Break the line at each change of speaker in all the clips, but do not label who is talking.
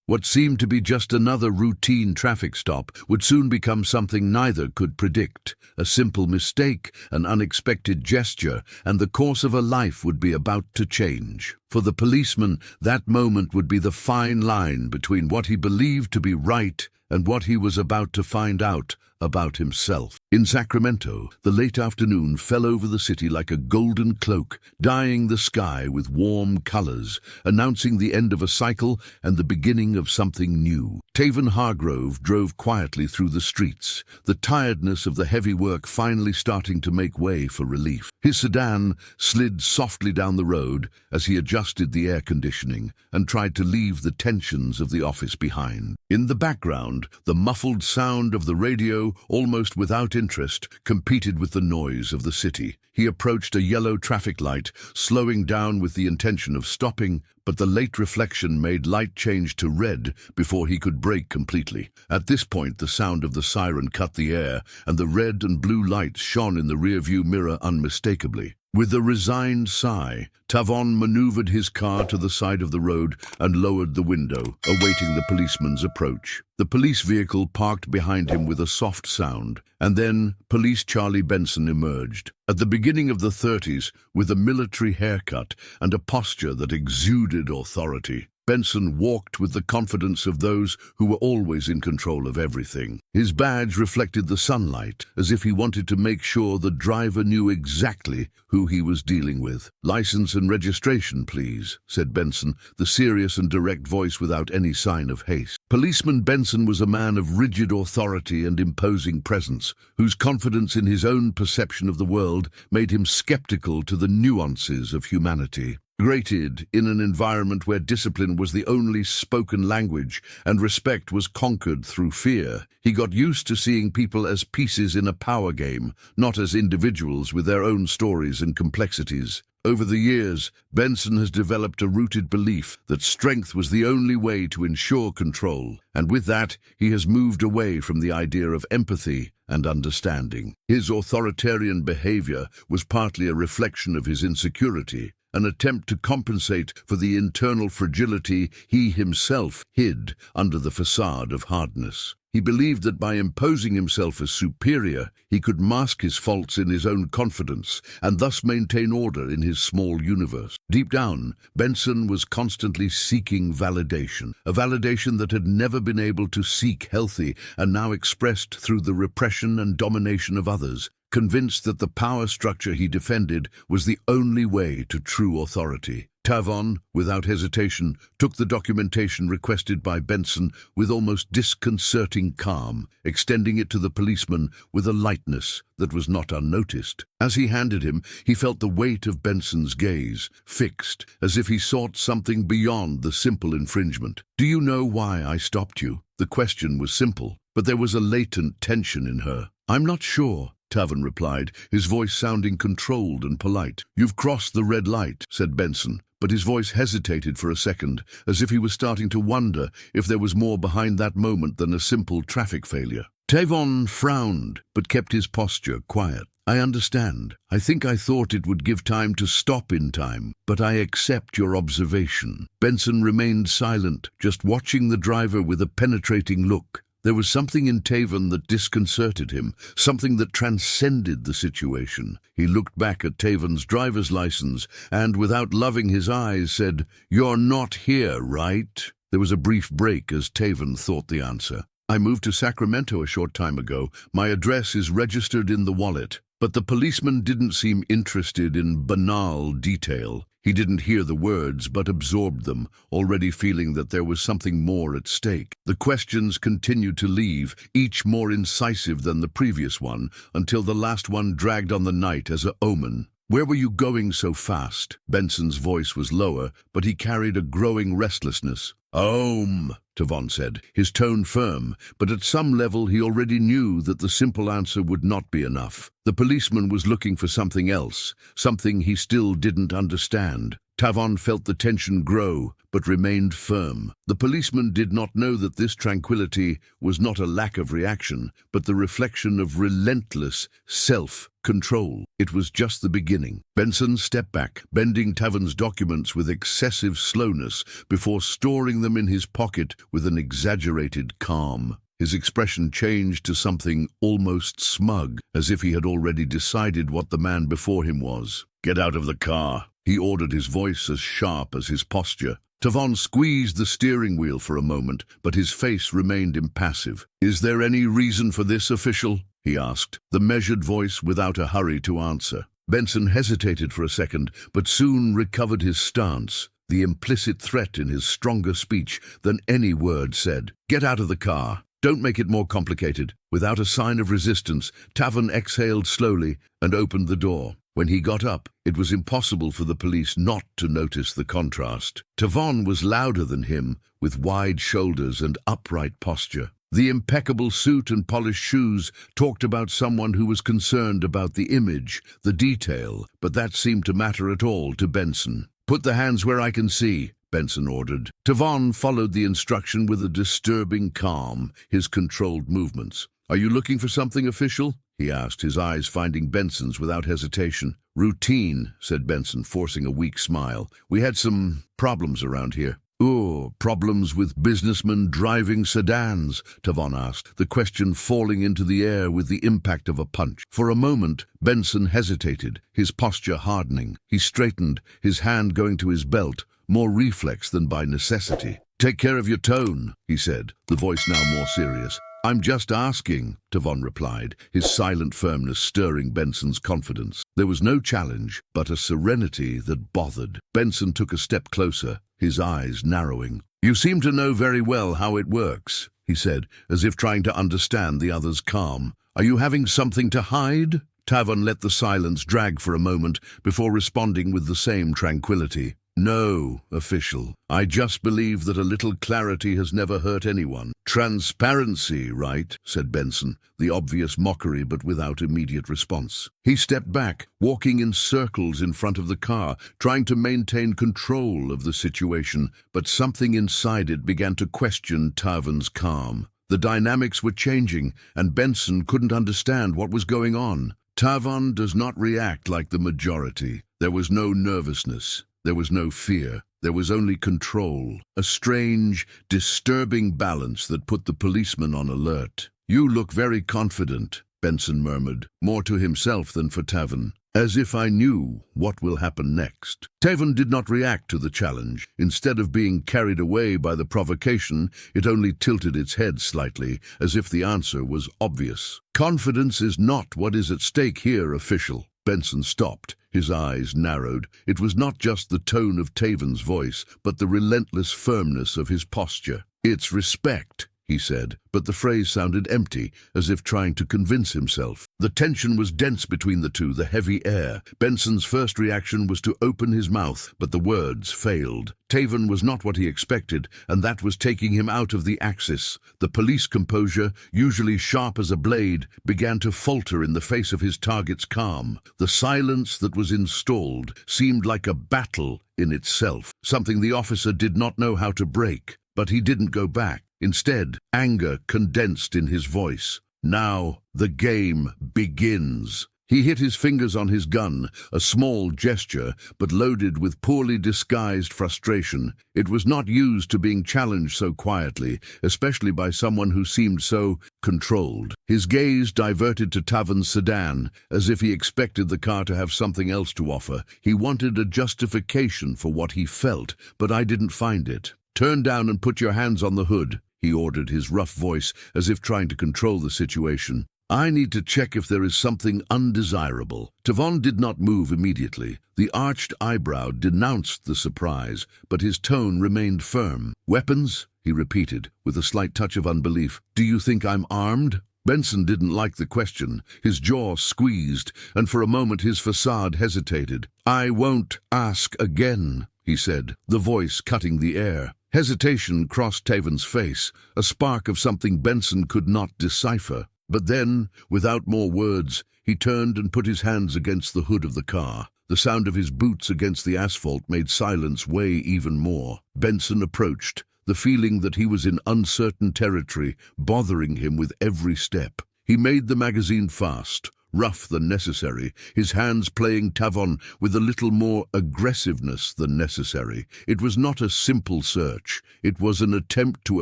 What seemed to be just another routine traffic stop would soon become something neither could predict. A simple mistake, an unexpected gesture, and the course of a life would be about to change. For the policeman, that moment would be the fine line between what he believed to be right and what he was about to find out about himself. In Sacramento, the late afternoon fell over the city like a golden cloak, dyeing the sky with warm colors, announcing the end of a cycle and the beginning of something new. Taven Hargrove drove quietly through the streets, the tiredness of the heavy work finally starting to make way for relief. His sedan slid softly down the road as he adjusted the air conditioning and tried to leave the tensions of the office behind. In the background, the muffled sound of the radio, almost without interest, competed with the noise of the city. He approached a yellow traffic light, slowing down with the intention of stopping, but the late reflection made light change to red before he could brake completely. At this point, the sound of the siren cut the air, and the red and blue lights shone in the rearview mirror unmistakably. With a resigned sigh, Tavon maneuvered his car to the side of the road and lowered the window, awaiting the policeman's approach. The police vehicle parked behind him with a soft sound, and then Police Charlie Benson emerged. At the beginning of the 30s, with a military haircut and a posture that exuded authority, Benson walked with the confidence of those who were always in control of everything. His badge reflected the sunlight, as if he wanted to make sure the driver knew exactly who he was dealing with. "License and registration, please," said Benson, the serious and direct voice without any sign of haste. Policeman Benson was a man of rigid authority and imposing presence, whose confidence in his own perception of the world made him skeptical to the nuances of humanity. Grated in an environment where discipline was the only spoken language and respect was conquered through fear, he got used to seeing people as pieces in a power game, not as individuals with their own stories and complexities. Over the years, Benson has developed a rooted belief that strength was the only way to ensure control, and with that, he has moved away from the idea of empathy and understanding. His authoritarian behavior was partly a reflection of his insecurity, an attempt to compensate for the internal fragility he himself hid under the facade of hardness. He believed that by imposing himself as superior, he could mask his faults in his own confidence and thus maintain order in his small universe. Deep down, Benson was constantly seeking validation, a validation that had never been able to seek healthy and now expressed through the repression and domination of others. Convinced that the power structure he defended was the only way to true authority, Tavon, without hesitation, took the documentation requested by Benson with almost disconcerting calm, extending it to the policeman with a lightness that was not unnoticed. As he handed him, he felt the weight of Benson's gaze, fixed, as if he sought something beyond the simple infringement. "Do you know why I stopped you?" The question was simple, but there was a latent tension in her. "I'm not sure," Tavon replied, his voice sounding controlled and polite. "You've crossed the red light," said Benson, but his voice hesitated for a second, as if he was starting to wonder if there was more behind that moment than a simple traffic failure. Tavon frowned, but kept his posture quiet. "I understand. I think I thought it would give time to stop in time, but I accept your observation." Benson remained silent, just watching the driver with a penetrating look. There was something in Tavon that disconcerted him, something that transcended the situation. He looked back at Tavon's driver's license and, without loving his eyes, said, "You're not here, right?" There was a brief break as Tavon thought the answer. "I moved to Sacramento a short time ago. My address is registered in the wallet." But the policeman didn't seem interested in banal detail. He didn't hear the words, but absorbed them, already feeling that there was something more at stake. The questions continued to leave, each more incisive than the previous one, until the last one dragged on the night as an omen. "Where were you going so fast?" Benson's voice was lower, but he carried a growing restlessness. Tavon said, his tone firm, but at some level he already knew that the simple answer would not be enough. The policeman was looking for something else, something he still didn't understand. Tavon felt the tension grow, but remained firm. The policeman did not know that this tranquility was not a lack of reaction, but the reflection of relentless self-control. It was just the beginning. Benson stepped back, bending Tavon's documents with excessive slowness before storing them in his pocket with an exaggerated calm. His expression changed to something almost smug, as if he had already decided what the man before him was. "Get out of the car," he ordered, his voice as sharp as his posture. Tavon squeezed the steering wheel for a moment, but his face remained impassive. "Is there any reason for this, official?" he asked, the measured voice without a hurry to answer. Benson hesitated for a second, but soon recovered his stance, the implicit threat in his stronger speech than any word said. "Get out of the car. Don't make it more complicated." Without a sign of resistance, Tavon exhaled slowly and opened the door. When he got up, it was impossible for the police not to notice the contrast. Tavon was louder than him, with wide shoulders and upright posture. The impeccable suit and polished shoes talked about someone who was concerned about the image, the detail, but that seemed to matter at all to Benson. "Put the hands where I can see," Benson ordered. Tavon followed the instruction with a disturbing calm, his controlled movements. "Are you looking for something, official?" he asked, his eyes finding Benson's without hesitation. "Routine," said Benson, forcing a weak smile. "We had some problems around here." "Oh, problems with businessmen driving sedans?" Tavon asked, the question falling into the air with the impact of a punch. For a moment, Benson hesitated, his posture hardening. He straightened, his hand going to his belt, more reflex than by necessity. "Take care of your tone," he said, the voice now more serious. "I'm just asking," Tavon replied, his silent firmness stirring Benson's confidence. There was no challenge, but a serenity that bothered. Benson took a step closer, his eyes narrowing. "You seem to know very well how it works," he said, as if trying to understand the other's calm. "Are you having something to hide?" Tavon let the silence drag for a moment before responding with the same tranquility. "No, official. I just believe that a little clarity has never hurt anyone." "Transparency, right?" said Benson, the obvious mockery but without immediate response. He stepped back, walking in circles in front of the car, trying to maintain control of the situation, but something inside it began to question Tavon's calm. The dynamics were changing, and Benson couldn't understand what was going on. Tavon does not react like the majority. There was no nervousness. There was no fear. There was only control, a strange, disturbing balance that put the policeman on alert. "You look very confident," Benson murmured, more to himself than for Tavon. "As if I knew what will happen next." Tavon did not react to the challenge. Instead of being carried away by the provocation, it only tilted its head slightly, as if the answer was obvious. "Confidence is not what is at stake here, official." Benson stopped, his eyes narrowed. It was not just the tone of Tavon's voice, but the relentless firmness of his posture. "It's respect," he said, but the phrase sounded empty, as if trying to convince himself. The tension was dense between the two, the heavy air. Benson's first reaction was to open his mouth, but the words failed. Tavon was not what he expected, and that was taking him out of the axis. The police composure, usually sharp as a blade, began to falter in the face of his target's calm. The silence that was installed seemed like a battle in itself, something the officer did not know how to break. But he didn't go back. Instead, anger condensed in his voice. "Now the game begins." He hit his fingers on his gun, a small gesture, but loaded with poorly disguised frustration. It was not used to being challenged so quietly, especially by someone who seemed so controlled. His gaze diverted to Tavon's sedan, as if he expected the car to have something else to offer. He wanted a justification for what he felt, but I didn't find it. "Turn down and put your hands on the hood," he ordered, his rough voice as if trying to control the situation. "I need to check if there is something undesirable." Tavon did not move immediately. The arched eyebrow denounced the surprise, but his tone remained firm. "Weapons?" he repeated, with a slight touch of unbelief. "Do you think I'm armed?" Benson didn't like the question. His jaw squeezed, and for a moment his facade hesitated. "I won't ask again," he said, the voice cutting the air. Hesitation crossed Tavon's face, a spark of something Benson could not decipher. But then, without more words, he turned and put his hands against the hood of the car. The sound of his boots against the asphalt made silence weigh even more. Benson approached, the feeling that he was in uncertain territory bothering him with every step. He made the magazine fast, rough than necessary, his hands playing Tavon with a little more aggressiveness than necessary. It was not a simple search. It was an attempt to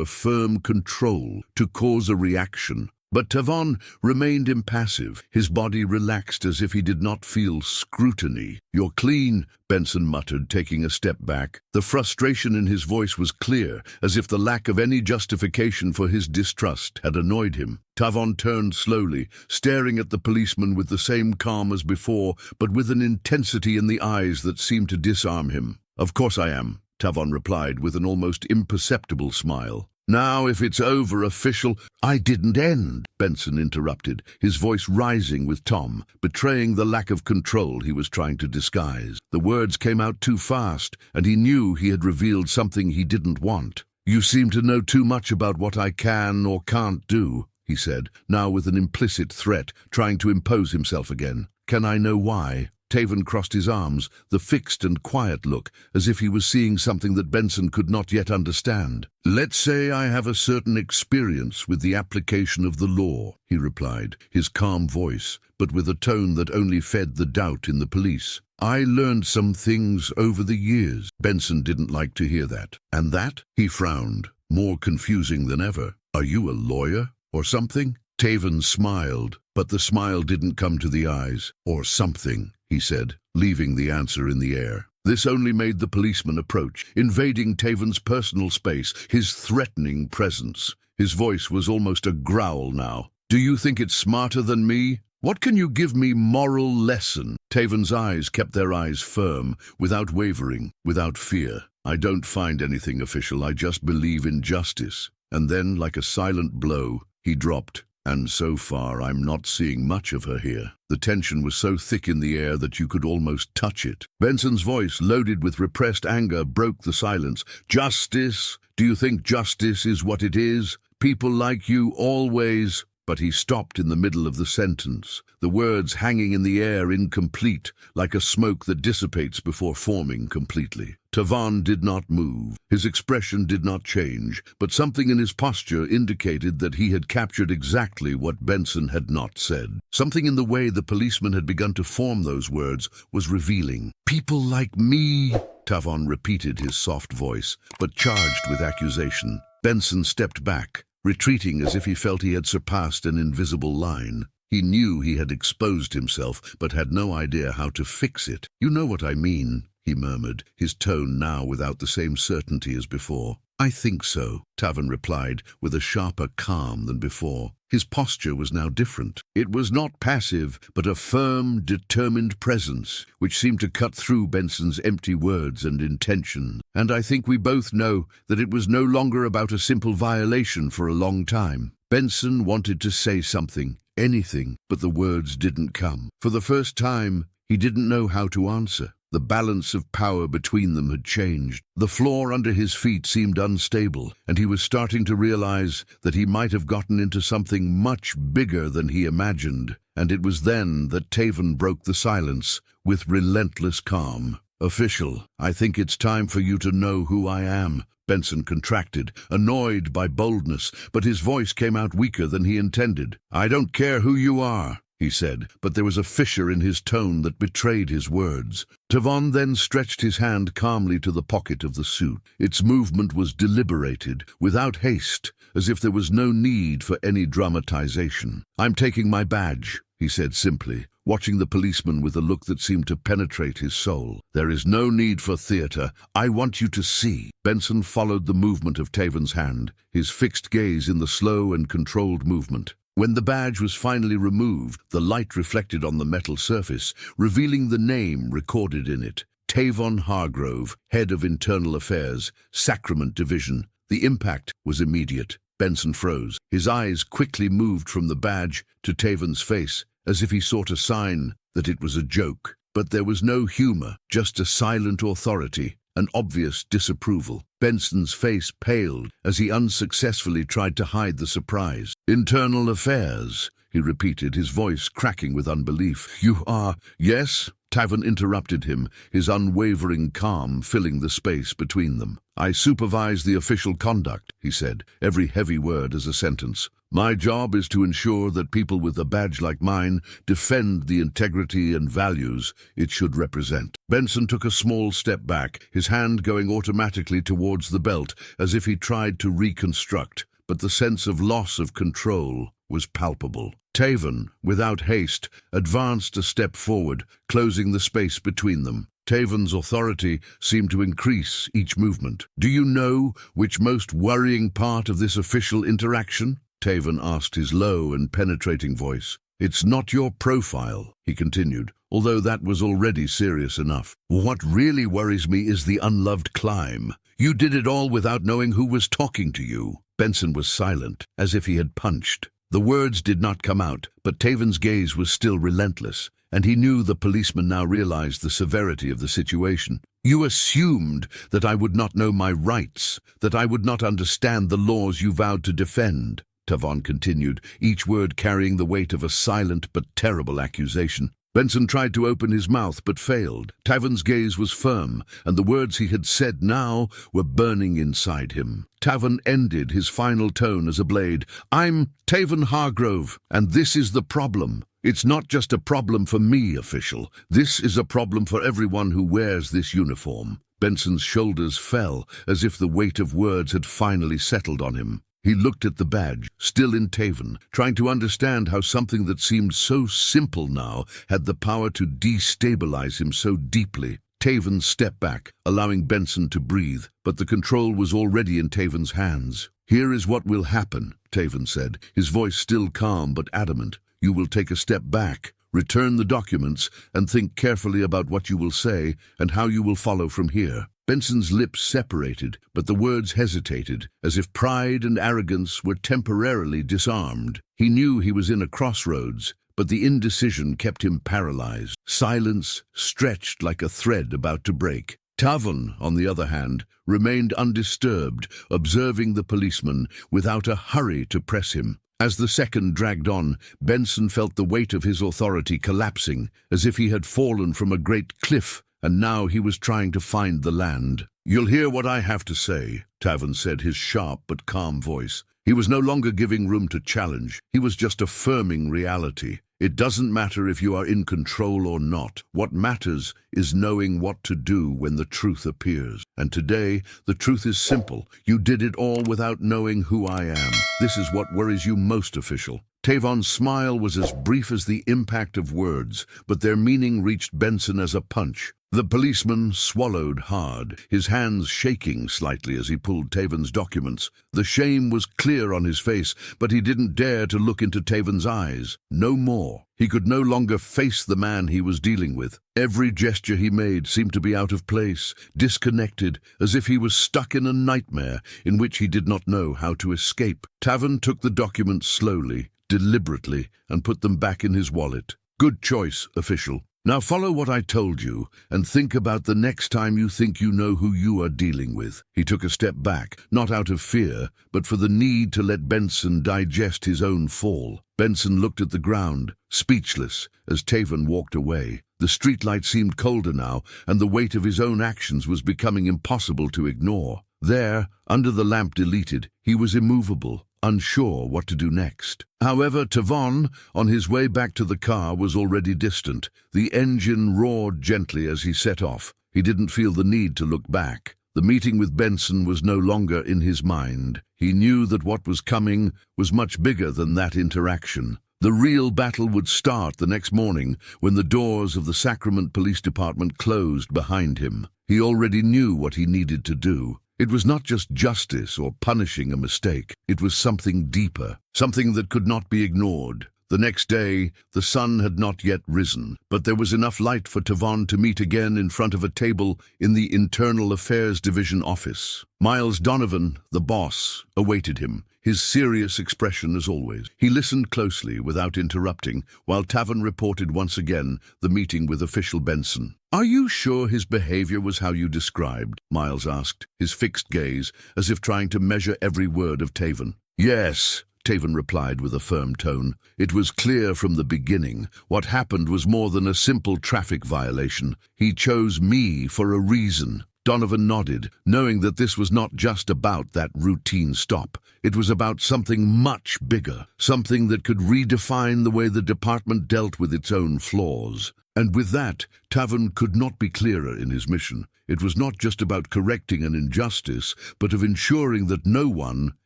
affirm control, to cause a reaction. But Tavon remained impassive, his body relaxed as if he did not feel scrutiny. "You're clean," Benson muttered, taking a step back. The frustration in his voice was clear, as if the lack of any justification for his distrust had annoyed him. Tavon turned slowly, staring at the policeman with the same calm as before, but with an intensity in the eyes that seemed to disarm him. "Of course I am," Tavon replied with an almost imperceptible smile. "Now, if it's over, official—" "I didn't end," Benson interrupted, his voice rising with Tom, betraying the lack of control he was trying to disguise. The words came out too fast, and he knew he had revealed something he didn't want. "You seem to know too much about what I can or can't do," he said, now with an implicit threat, trying to impose himself again. "Can I know why?" Tavon crossed his arms, the fixed and quiet look, as if he was seeing something that Benson could not yet understand. "Let's say I have a certain experience with the application of the law," he replied, his calm voice, but with a tone that only fed the doubt in the police. "I learned some things over the years." Benson didn't like to hear that. "And that?" He frowned, more confusing than ever. "Are you a lawyer or something?" Tavon smiled, but the smile didn't come to the eyes. "Or something," he said, leaving the answer in the air. This only made the policeman approach, invading Tavon's personal space, his threatening presence. His voice was almost a growl now. "Do you think it's smarter than me? What can you give me moral lesson?" Tavon's eyes kept their eyes firm, without wavering, without fear. "I don't find anything official, I just believe in justice." And then, like a silent blow, he dropped. "And so far, I'm not seeing much of her here." The tension was so thick in the air that you could almost touch it. Benson's voice, loaded with repressed anger, broke the silence. "Justice? Do you think justice is what it is? People like you always—" But he stopped in the middle of the sentence, the words hanging in the air incomplete, like a smoke that dissipates before forming completely. Tavon did not move. His expression did not change, but something in his posture indicated that he had captured exactly what Benson had not said. Something in the way the policeman had begun to form those words was revealing. "People like me," Tavon repeated, his soft voice, but charged with accusation. Benson stepped back, retreating as if he felt he had surpassed an invisible line. He knew he had exposed himself, but had no idea how to fix it. "You know what I mean," he murmured, his tone now without the same certainty as before. "I think so," Tavon replied, with a sharper calm than before. His posture was now different. It was not passive, but a firm, determined presence, which seemed to cut through Benson's empty words and intention. "And I think we both know that it was no longer about a simple violation for a long time." Benson wanted to say something, anything, but the words didn't come. For the first time, he didn't know how to answer. The balance of power between them had changed. The floor under his feet seemed unstable, and he was starting to realize that he might have gotten into something much bigger than he imagined. And it was then that Tavon broke the silence with relentless calm. "Official, I think it's time for you to know who I am." Benson contracted, annoyed by boldness, but his voice came out weaker than he intended. "I don't care who you are," he said, but there was a fissure in his tone that betrayed his words. Tavon then stretched his hand calmly to the pocket of the suit. Its movement was deliberated, without haste, as if there was no need for any dramatization. "I'm taking my badge," he said simply, watching the policeman with a look that seemed to penetrate his soul. "There is no need for theater. I want you to see." Benson followed the movement of Tavon's hand, his fixed gaze in the slow and controlled movement. When the badge was finally removed, the light reflected on the metal surface, revealing the name recorded in it. Tavon Hargrove, Head of Internal Affairs, Sacrament Division. The impact was immediate. Benson froze. His eyes quickly moved from the badge to Tavon's face, as if he sought a sign that it was a joke. But there was no humor, just a silent authority, an obvious disapproval. Benson's face paled as he unsuccessfully tried to hide the surprise. "Internal Affairs," he repeated, his voice cracking with unbelief. You are... Yes, Tavan interrupted him, his unwavering calm filling the space between them. I supervise the official conduct, he said, every heavy word as a sentence. My job is to ensure that people with a badge like mine defend the integrity and values it should represent. Benson took a small step back, his hand going automatically towards the belt, as if he tried to reconstruct, but the sense of loss of control was palpable. Tavan, without haste, advanced a step forward, closing the space between them. Tavan's authority seemed to increase each movement. Do you know which most worrying part of this official interaction? Tavan asked, his low and penetrating voice. It's not your profile, he continued, although that was already serious enough. What really worries me is the unloved climb. You did it all without knowing who was talking to you. Benson was silent, as if he had punched. The words did not come out, but Tavan's gaze was still relentless, and he knew the policeman now realized the severity of the situation. You assumed that I would not know my rights, that I would not understand the laws you vowed to defend, Tavan continued, each word carrying the weight of a silent but terrible accusation. Benson tried to open his mouth but failed. Tavan's gaze was firm, and the words he had said now were burning inside him. Tavan ended, his final tone as a blade. I'm Tavan Hargrove, and this is the problem. It's not just a problem for me, official. This is a problem for everyone who wears this uniform. Benson's shoulders fell, as if the weight of words had finally settled on him. He looked at the badge, still in Tavan, trying to understand how something that seemed so simple now had the power to destabilize him so deeply. Tavan stepped back, allowing Benson to breathe, but the control was already in Tavan's hands. Here is what will happen, Tavan said, his voice still calm but adamant. You will take a step back, return the documents, and think carefully about what you will say and how you will follow from here. Benson's lips separated, but the words hesitated, as if pride and arrogance were temporarily disarmed. He knew he was in a crossroads, but the indecision kept him paralyzed. Silence stretched like a thread about to break. Tavan, on the other hand, remained undisturbed, observing the policeman without a hurry to press him. As the second dragged on, Benson felt the weight of his authority collapsing, as if he had fallen from a great cliff, and now he was trying to find the land. You'll hear what I have to say, Tavan said, his sharp but calm voice. He was no longer giving room to challenge. He was just affirming reality. It doesn't matter if you are in control or not. What matters is knowing what to do when the truth appears. And today, the truth is simple. You did it all without knowing who I am. This is what worries you most, official. Tavan's smile was as brief as the impact of words, but their meaning reached Benson as a punch. The policeman swallowed hard, his hands shaking slightly as he pulled Tavan's documents. The shame was clear on his face, but he didn't dare to look into Tavan's eyes. No more. He could no longer face the man he was dealing with. Every gesture he made seemed to be out of place, disconnected, as if he was stuck in a nightmare in which he did not know how to escape. Tavan took the documents slowly, deliberately, and put them back in his wallet. Good choice, official. Now follow what I told you, and think about the next time you think you know who you are dealing with. He took a step back, not out of fear, but for the need to let Benson digest his own fall. Benson looked at the ground, speechless, as Tavan walked away. The streetlight seemed colder now, and the weight of his own actions was becoming impossible to ignore. There, under the lamp deleted, he was immovable, unsure what to do next. However, Tavan, on his way back to the car, was already distant. The engine roared gently as he set off. He didn't feel the need to look back. The meeting with Benson was no longer in his mind. He knew that what was coming was much bigger than that interaction. The real battle would start the next morning when the doors of the Sacramento Police Department closed behind him. He already knew what he needed to do. It was not just justice or punishing a mistake. It was something deeper, something that could not be ignored. The next day, the sun had not yet risen, but there was enough light for Tavan to meet again in front of a table in the Internal Affairs Division office. Miles Donovan, the boss, awaited him, his serious expression as always. He listened closely without interrupting, while Tavan reported once again the meeting with official Benson. Are you sure his behavior was how you described? Miles asked, his fixed gaze as if trying to measure every word of Tavan. Yes, Taven replied with a firm tone. It was clear from the beginning. What happened was more than a simple traffic violation. He chose me for a reason. Donovan nodded, knowing that this was not just about that routine stop. It was about something much bigger, something that could redefine the way the department dealt with its own flaws. And with that, Taven could not be clearer in his mission. It was not just about correcting an injustice, but of ensuring that no one,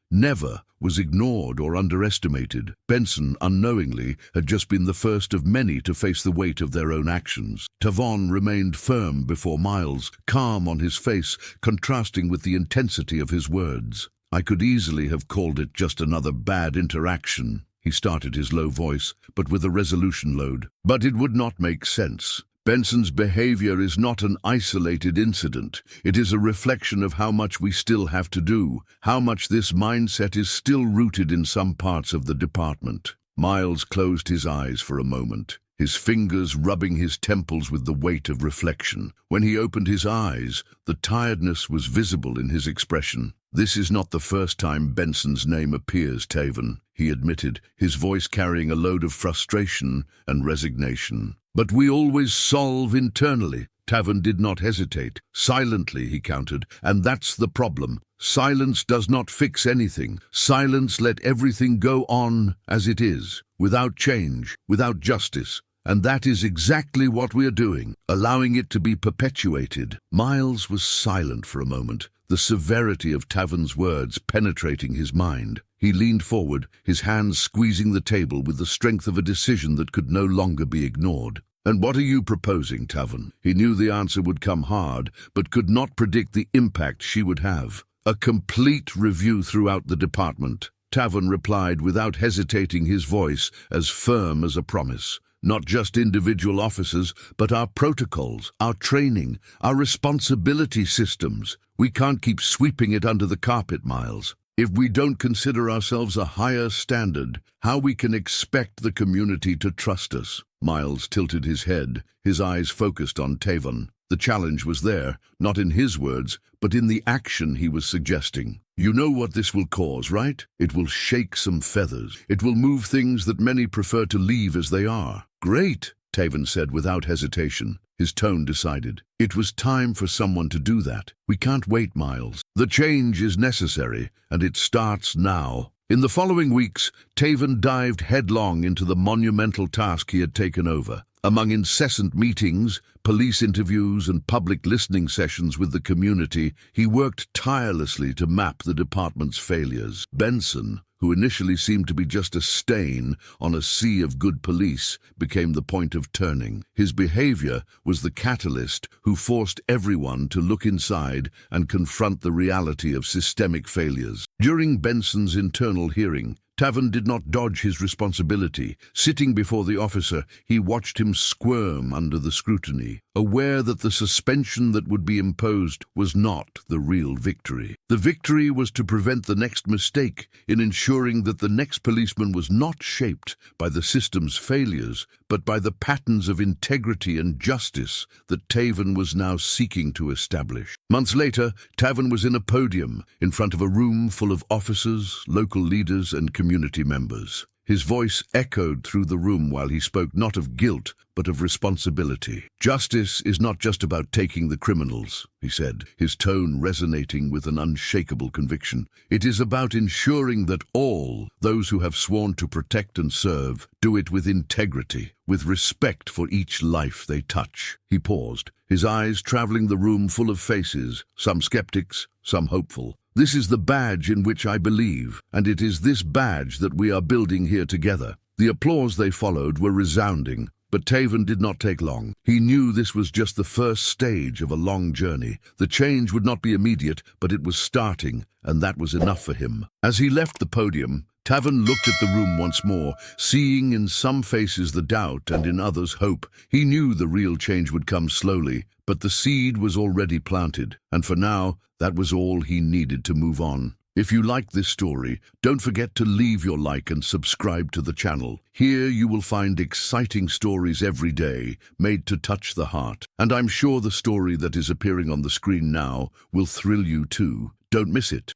never, was ignored or underestimated. Benson, unknowingly, had just been the first of many to face the weight of their own actions. Tavon remained firm before Miles, calm on his face, contrasting with the intensity of his words. I could easily have called it just another bad interaction. He started his low voice, but with a resolution load. But it would not make sense. Benson's behavior is not an isolated incident. It is a reflection of how much we still have to do, how much this mindset is still rooted in some parts of the department. Miles closed his eyes for a moment, his fingers rubbing his temples with the weight of reflection. When he opened his eyes, the tiredness was visible in his expression. This is not the first time Benson's name appears, Taven, he admitted, his voice carrying a load of frustration and resignation. But we always solve internally. Taven did not hesitate. Silently, he countered, and that's the problem. Silence does not fix anything. Silence let everything go on as it is, without change, without justice. And that is exactly what we're doing, allowing it to be perpetuated. Miles was silent for a moment, the severity of Taven's words penetrating his mind. He leaned forward, his hands squeezing the table with the strength of a decision that could no longer be ignored. And what are you proposing, Taven? He knew the answer would come hard, but could not predict the impact she would have. A complete review throughout the department. Taven replied without hesitating, his voice as firm as a promise. Not just individual officers, but our protocols, our training, our responsibility systems. We can't keep sweeping it under the carpet, Miles. If we don't consider ourselves a higher standard, how we can expect the community to trust us? Miles tilted his head, his eyes focused on Taven. The challenge was there, not in his words, but in the action he was suggesting. You know what this will cause, right? It will shake some feathers. It will move things that many prefer to leave as they are. Great, Taven said without hesitation. His tone decided. It was time for someone to do that. We can't wait, Miles. The change is necessary, and it starts now. In the following weeks, Taven dived headlong into the monumental task he had taken over. Among incessant meetings, police interviews, and public listening sessions with the community, he worked tirelessly to map the department's failures. Benson, who initially seemed to be just a stain on a sea of good police, became the point of turning. His behavior was the catalyst who forced everyone to look inside and confront the reality of systemic failures. During Benson's internal hearing, Taven did not dodge his responsibility. Sitting before the officer, he watched him squirm under the scrutiny, aware that the suspension that would be imposed was not the real victory. The victory was to prevent the next mistake, in ensuring that the next policeman was not shaped by the system's failures, but by the patterns of integrity and justice that Taven was now seeking to establish. Months later, Taven was in a podium, in front of a room full of officers, local leaders, and community members. His voice echoed through the room while he spoke not of guilt, but of responsibility. Justice is not just about taking the criminals, he said, his tone resonating with an unshakable conviction. It is about ensuring that all, those who have sworn to protect and serve, do it with integrity, with respect for each life they touch. He paused, his eyes traveling the room full of faces, some skeptics, some hopeful. This is the badge in which I believe, and it is this badge that we are building here together. The applause they followed were resounding, but Taven did not take long. He knew this was just the first stage of a long journey. The change would not be immediate, but it was starting, and that was enough for him. As he left the podium, Taven looked at the room once more, seeing in some faces the doubt and in others hope. He knew the real change would come slowly, but the seed was already planted, and for now, that was all he needed to move on. If you liked this story, don't forget to leave your like and subscribe to the channel. Here you will find exciting stories every day, made to touch the heart. And I'm sure the story that is appearing on the screen now will thrill you too. Don't miss it.